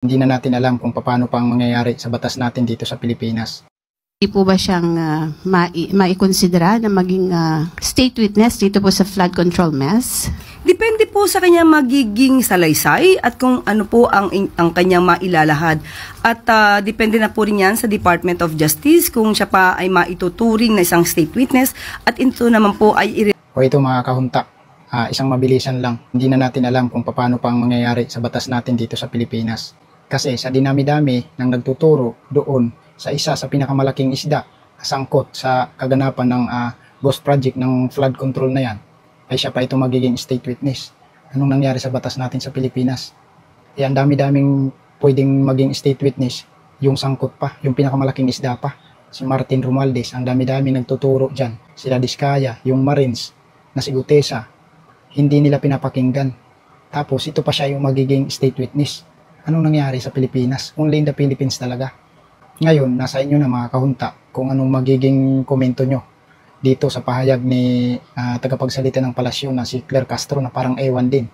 Hindi na natin alam kung paano pa ang mangyayari sa batas natin dito sa Pilipinas. Hindi po ba siyang maikonsidera na maging state witness dito po sa flood control mess? Depende po sa kanyang magiging salaysay at kung ano po ang kanyang mailalahad. At depende na po rin yan sa Department of Justice kung siya pa ay maituturing na isang state witness at ito naman po ay O ito mga kahunta, isang mabilisan lang. Hindi na natin alam kung paano pa ang mangyayari sa batas natin dito sa Pilipinas. Kasi sa dinami-dami ng nagtuturo doon sa isa sa pinakamalaking isda sangkot sa kaganapan ng ghost project ng flood control na yan, ay siya pa ito magiging state witness. Anong nangyari sa batas natin sa Pilipinas? Eh, ang dami-daming pwedeng maging state witness, yung sangkot pa, yung pinakamalaking isda pa, si Martin Romualdez, ang dami-dami nagtuturo dyan, sila Diskaya, yung Marines, na si Gutesa, hindi nila pinapakinggan. Tapos ito pa siya yung magiging state witness. Anong nangyari sa Pilipinas? Only in the Philippines talaga. Ngayon, nasa inyo na mga kahunta kung anong magiging komento nyo dito sa pahayag ni tagapagsalita ng palasyo na si Claire Castro na parang ewan din.